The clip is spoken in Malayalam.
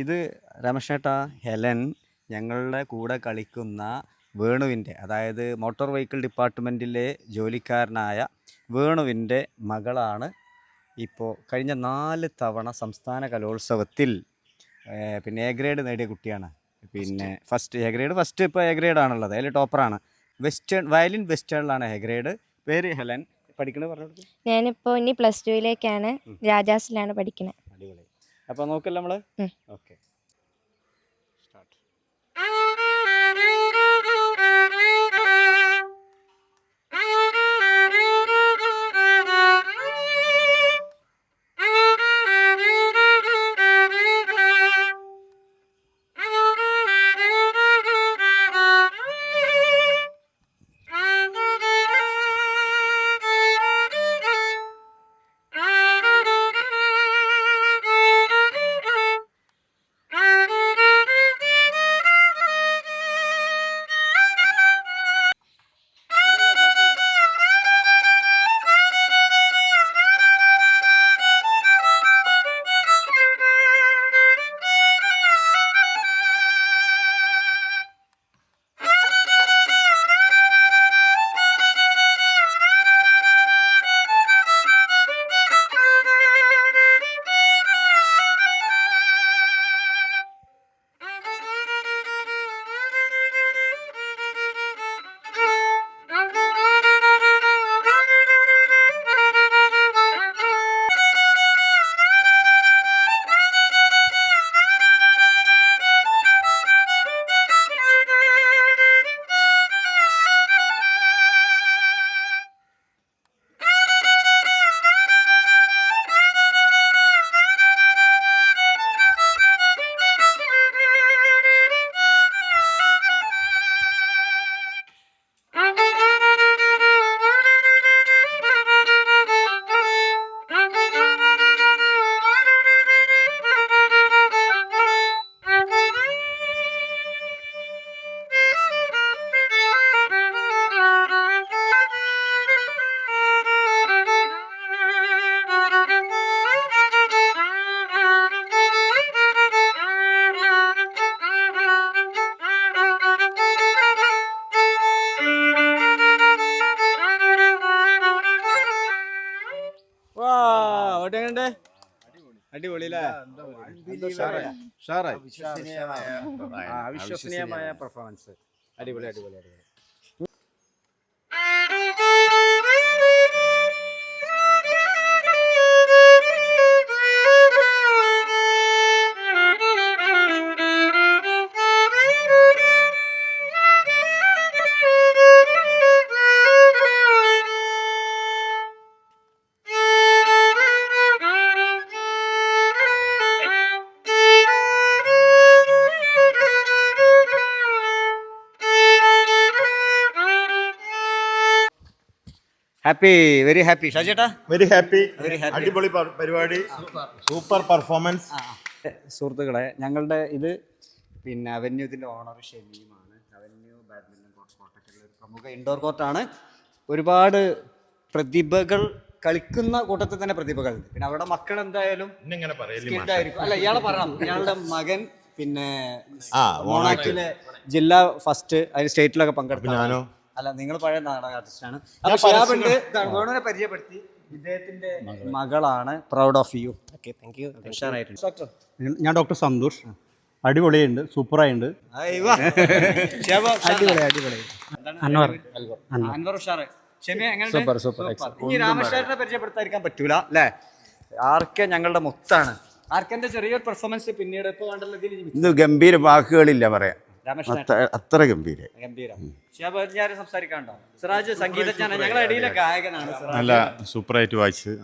ഇത് രമേശേട്ടാ ഹെലൻ ഞങ്ങളുടെ കൂടെ കളിക്കുന്ന വേണുവിൻ്റെ, അതായത് മോട്ടോർ വെഹിക്കിൾ ഡിപ്പാർട്ട്മെൻറ്റിലെ ജോലിക്കാരനായ വേണുവിൻ്റെ മകളാണ്. ഇപ്പോൾ കഴിഞ്ഞ 4 തവണ സംസ്ഥാന കലോത്സവത്തിൽ പിന്നെ എ ഗ്രേഡ് നേടിയ കുട്ടിയാണ്. പിന്നെ എ ഗ്രേഡ് ഫസ്റ്റ് ഇപ്പോൾ എ ഗ്രേഡ് ആണുള്ളത്, അതിൽ ടോപ്പറാണ്. വയലിൻ വെസ്റ്റേണിലാണ് എ ഗ്രേഡ്. പേര് ഹെലൻ. പഠിക്കണത് പറഞ്ഞു. ഞാനിപ്പോൾ ഇനി +2ലേക്കാണ്. രാജാസിലാണ് പഠിക്കുന്നത്. അടിപൊളി. അപ്പോൾ നോക്കല്ലോ നമ്മൾ. Okay, start. അടിപൊളി അല്ലേ? അവിശ്വസനീയമായ പെർഫോമൻസ്. അടിപൊളി അടിപൊളി അടിപൊളി. Happy, very happy. ഷാജേട്ടാ വെരി ഹാപ്പി. അടിപൊളി പരിപാടി, സൂപ്പർ പെർഫോമൻസ്. സുഹൃത്തുക്കളെ, ഞങ്ങളുടെ ഇത് പിന്നെ അവന്യൂ ഇതിൻ്റെ ഓണർ ഷെമീമാണ്. അവന്യൂ ബാഡ്മിൻ്റൺ കോർട്ട് കോട്ടക്കലിലെ ഒരു പ്രമുഖ ഇൻഡോർ കോർട്ടാണ്. ഒരുപാട് പ്രതിഭകൾ കളിക്കുന്ന കൂട്ടത്തിൽ തന്നെ പ്രതിഭകൾ. പിന്നെ അവരുടെ മക്കൾ എന്തായാലും ആയിരിക്കും. അല്ല, ഇയാളെ പറയണം. ഇയാളുടെ മകൻ പിന്നെ മോണാക്കിലെ ജില്ലാ ഫസ്റ്റ്, അതിൽ സ്റ്റേറ്റിലൊക്കെ പങ്കെടുത്തു. അല്ല, നിങ്ങൾ പഴയ നാടക ആർട്ടിസ്റ്റാണ്. അപ്പോൾ ഷിയാബുണ്ട്, വേണുവിനെ പരിചയപ്പെടുത്തി. ഇദ്ദേഹത്തിന്റെ മകളാണ്. Proud of you. Okay, thank you. ഉഷാറായിട്ടുണ്ട്. ഞാൻ ഡോക്ടർ സന്തോഷ്. അടിപൊളിയുണ്ട്, സൂപ്പറായിട്ടുണ്ട്. അൻവർ ഉഷാറ്. Super super. ഇനി രാമേശ്വരനെ പരിചയപ്പെടുത്താതിരിക്കാൻ പറ്റൂല അല്ലേ? ആർക്കെ ഞങ്ങളുടെ മുത്താണ്. ആർക്കെന്റെ ചെറിയൊരു പെർഫോമൻസ് പിന്നീട് ഇപ്പൊ കണ്ടല്ലോ. ഗംഭീര വാക്കുകളില്ല പറയാം, അത്ര ഗംഭീരം. സംസാരിക്കാണ്ടോ? സിറാജ് സംഗീതജ്ഞാണ്, ഞങ്ങളുടെ ഇടയിലെ ഗായകനാണ്. നല്ല സൂപ്പറായിട്ട് വായിച്ച്